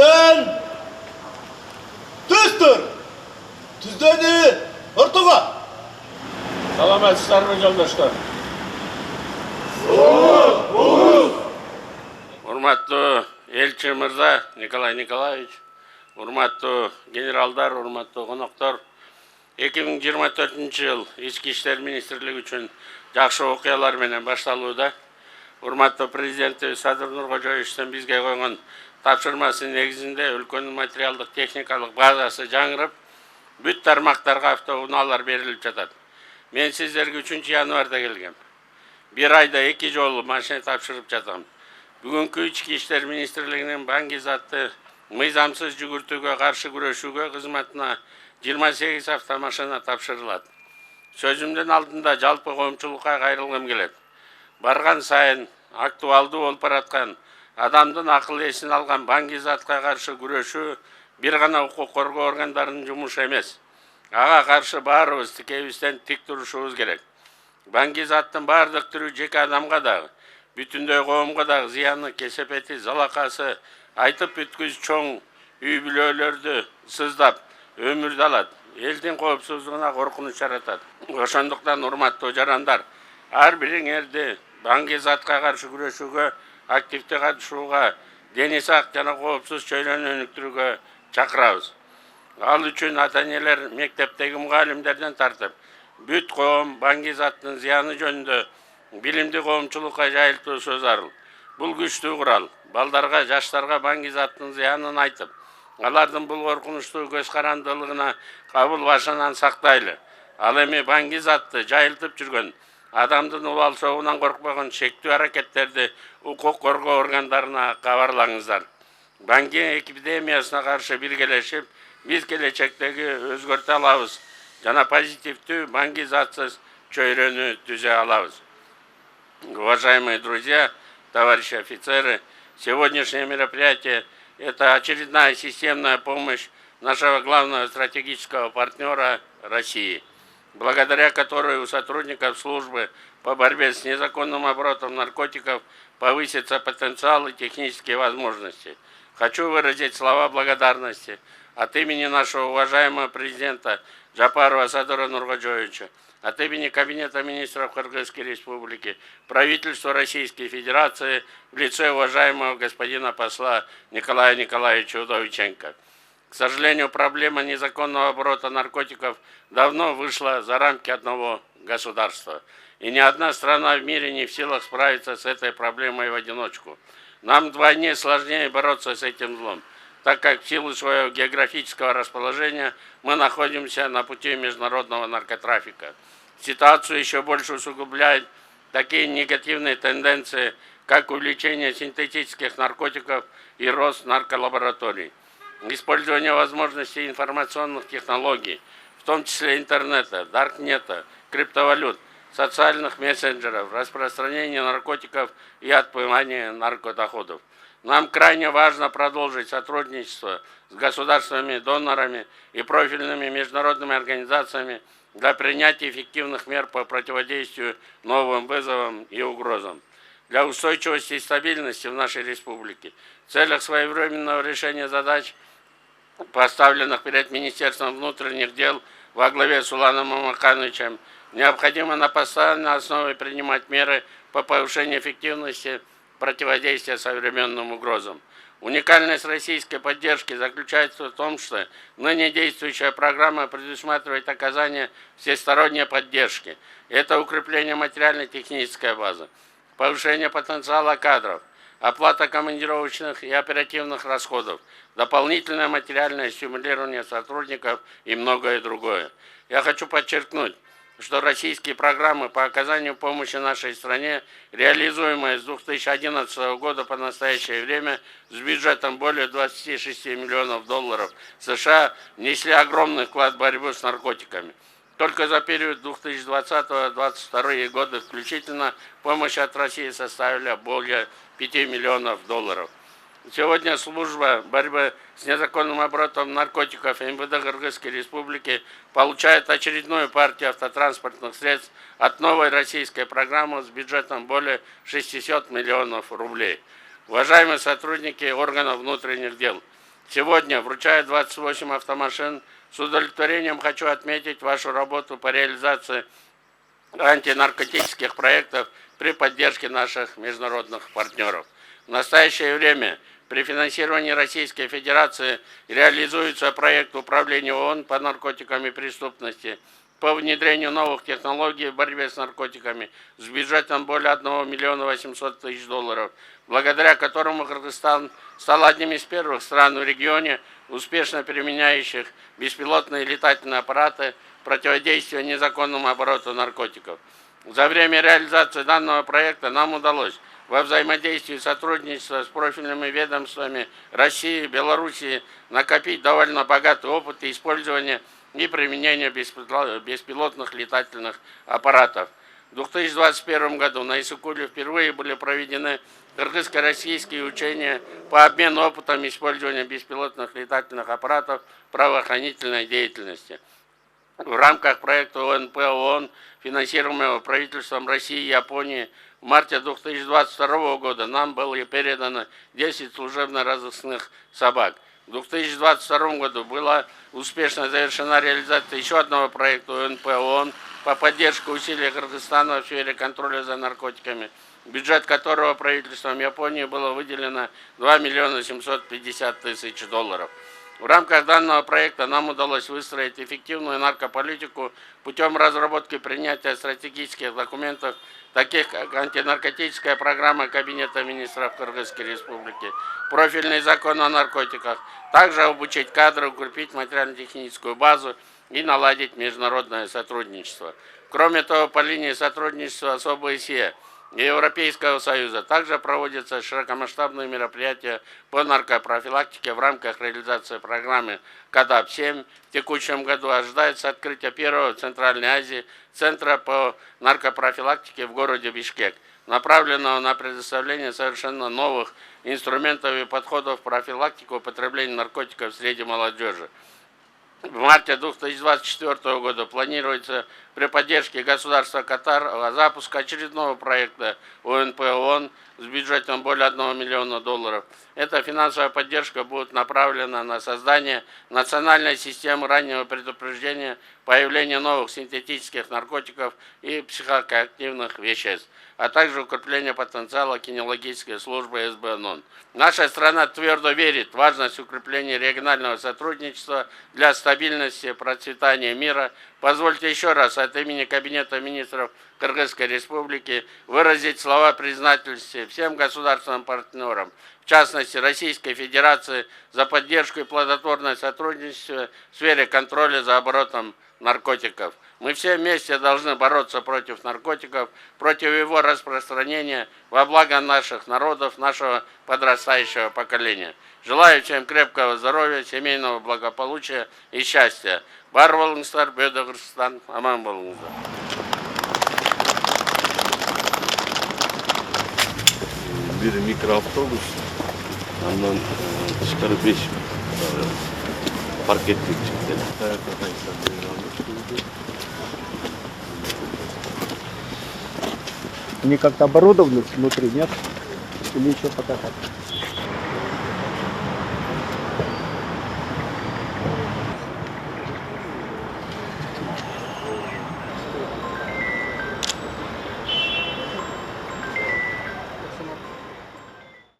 Түзден! Түз тұр! Түздені ортуға! Саламатсыздарбы жолдоштор? Урматтуу элчи мырза Николай Николаевич, урматтуу генералдар, урматтуу коноктор, 2024 жыл Ички иштер министрлиги үчүн жакшы окуялар менен башталууда. Урматтуу президенти Садыр Нуркожоевичтен бизге койгон тапшырмасынын негизинде өлкөнүн материалдык техникалык базасы жаңырып, бүт тармактарга автоунаалар берилип жатат. Мен сиздерге 3 январда келгем. Bir ayda 2 жолу машина тапшырып жатам. Бүгүнкү Ички иштер министрлигинин Баңгиз атты мыйзамсыз жүгүртүүгө каршы күрөшүүгө кызматына 28 автомашина тапшырылат. Сөзүмдүн алдында жалпы коомчулукка кайрылгым келет. Барган сайын актуалдуу болуп бараткан адамдын акыл эсин алган Баңгиз атка каршы күрөшүү бир гана укук коргоо органдарынын жумушу эмес. Ага каршы баарыбыз тикебизден тик турушубуз керек. Баңгиз аттын баардык түрү жеке адамга дагы, бүтүндөй коомго дагы зыяны, кесепети, залакасы айтып бүткүз чоң үй бүлөлөрдү сыздап, өмүрдү алат. Элдин коопсуздугуна коркунуч жаратат. Ошондуктан урматтуу жарандар, ар бириңерди Баңгиз атка каршы күрөшүүгө активдүү катышууга, дени сак жана коопсуз чөйрөнү өнүктүрүүгө чакырабыз. Ал үчүн ата-энелер, мектептеги мугалимдерден тартып, бүт коом Баңгиз аттын зыяны жөнүндө билимди коомчулукка жайылтуусу зарыл. Бул күчтүү курал. Балдарга, жаштарга Баңгиз аттын зыянын айтып, алардын бул коркунучтуу көз карандылыгына кабыл башынан сактайлы. Ал эми Баңгиз атты жайылтып жүргөн, адамдын убал соогунан коркпогон шектүү аракеттерди укук коргоо органдарына кабарлаңыздар. Баңги эпидемиясына каршы биргелешип, биз келечектеги өзгөртө алабыз жана позитивдүү Баңгиз атсыз чөйрөнү түзө алабыз. Уважаемые друзья, товарищи офицеры, сегодняшнее мероприятие – это очередная системная помощь нашего главного стратегического партнера России, благодаря которой у сотрудников службы по борьбе с незаконным оборотом наркотиков повысится потенциал и технические возможности. Хочу выразить слова благодарности от имени нашего уважаемого президента Жапарова Садыра Нуркожоевича, от имени Кабинета министров Кыргызской Республики, правительства Российской Федерации в лице уважаемого господина посла Николая Николаевича Удовиченко. К сожалению, проблема незаконного оборота наркотиков давно вышла за рамки одного государства. И ни одна страна в мире не в силах справиться с этой проблемой в одиночку. Нам вдвойне сложнее бороться с этим злом, так как в силу своего географического расположения мы находимся на пути международного наркотрафика. Ситуацию еще больше усугубляют такие негативные тенденции, как увеличение синтетических наркотиков и рост нарколабораторий. Использование возможностей информационных технологий, в том числе интернета, даркнета, криптовалют, социальных мессенджеров, распространение наркотиков и отмывание наркодоходов. Нам крайне важно продолжить сотрудничество с государственными донорами и профильными международными организациями для принятия эффективных мер по противодействию новым вызовам и угрозам. Для устойчивости и стабильности в нашей республике в целях своевременного решения задач, поставленных перед Министерством внутренних дел во главе с Уланом Мамакановичем, необходимо на постоянной основе принимать меры по повышению эффективности противодействия современным угрозам. Уникальность российской поддержки заключается в том, что ныне действующая программа предусматривает оказание всесторонней поддержки. Это укрепление материально-технической базы, повышение потенциала кадров, оплата командировочных и оперативных расходов, дополнительное материальное стимулирование сотрудников и многое другое. Я хочу подчеркнуть, что российские программы по оказанию помощи нашей стране, реализуемые с 2011 года по настоящее время с бюджетом более 26 миллионов долларов США, внесли огромный вклад в борьбу с наркотиками. Только за период 2020-2022 года включительно помощь от России составила более 5 миллионов долларов. Сегодня служба борьбы с незаконным оборотом наркотиков МВД Кыргызской Республики получает очередную партию автотранспортных средств от новой российской программы с бюджетом более 600 миллионов рублей. Уважаемые сотрудники органов внутренних дел, Сегодня вручаю 28 автомашин. С удовлетворением хочу отметить вашу работу по реализации антинаркотических проектов при поддержке наших международных партнеров. В настоящее время при финансировании Российской Федерации реализуется проект управления ООН по наркотикам и преступности по внедрению новых технологий в борьбе с наркотиками с бюджетом более 1 миллиона 800 тысяч долларов, благодаря которому Кыргызстан стал одним из первых стран в регионе, успешно применяющих беспилотные летательные аппараты противодействия незаконному обороту наркотиков. За время реализации данного проекта нам удалось во взаимодействии и сотрудничестве с профильными ведомствами России и Белоруссии накопить довольно богатый опыт использования и применения беспилотных летательных аппаратов. В 2021 году на Иссыкуле впервые были проведены кыргызско-российские учения по обмену опытом использования беспилотных летательных аппаратов в правоохранительной деятельности. В рамках проекта ОНП ООН, финансируемого правительством России и Японии, в марте 2022 года нам было передано 10 служебно-розыскных собак. В 2022 году была успешно завершена реализация еще одного проекта ОНП ООН по поддержке усилий Кыргызстана в сфере контроля за наркотиками, бюджет которого правительством Японии было выделено 2 миллиона 750 тысяч долларов. В рамках данного проекта нам удалось выстроить эффективную наркополитику путем разработки и принятия стратегических документов, таких как антинаркотическая программа Кабинета министров Кыргызской Республики, профильный закон о наркотиках, также обучить кадры, укрепить материально-техническую базу и наладить международное сотрудничество. Кроме того, по линии сотрудничества с ОБСЕ и Европейского Союза также проводятся широкомасштабные мероприятия по наркопрофилактике в рамках реализации программы КАДАП-7. В текущем году ожидается открытие первого в Центральной Азии Центра по наркопрофилактике в городе Бишкек, направленного на предоставление совершенно новых инструментов и подходов в профилактику употребления наркотиков среди молодежи. В марте 2024 года планируется при поддержке государства Катар запуск очередного проекта ОНП ООН с бюджетом более 1 миллиона долларов. Эта финансовая поддержка будет направлена на создание национальной системы раннего предупреждения появления новых синтетических наркотиков и психоактивных веществ, а также укрепление потенциала кинологической службы СБНОН. Наша страна твердо верит в важность укрепления регионального сотрудничества для стабильности и процветания мира. Позвольте еще раз от имени Кабинета министров Кыргызской Республики выразить слова признательности всем государственным партнерам, в частности Российской Федерации, за поддержку и плодотворное сотрудничество в сфере контроля за оборотом наркотиков. Мы все вместе должны бороться против наркотиков, против его распространения во благо наших народов, нашего подрастающего поколения. Желаю всем крепкого здоровья, семейного благополучия и счастья. Бар болыңыздар, Бөйдө Кыргызстан, аман болыңыздар. Bir mikroavtobus, ondan tışkırı 5 park ettik çıktı. Они как-то оборудованы внутри, нет? Или еще пока так?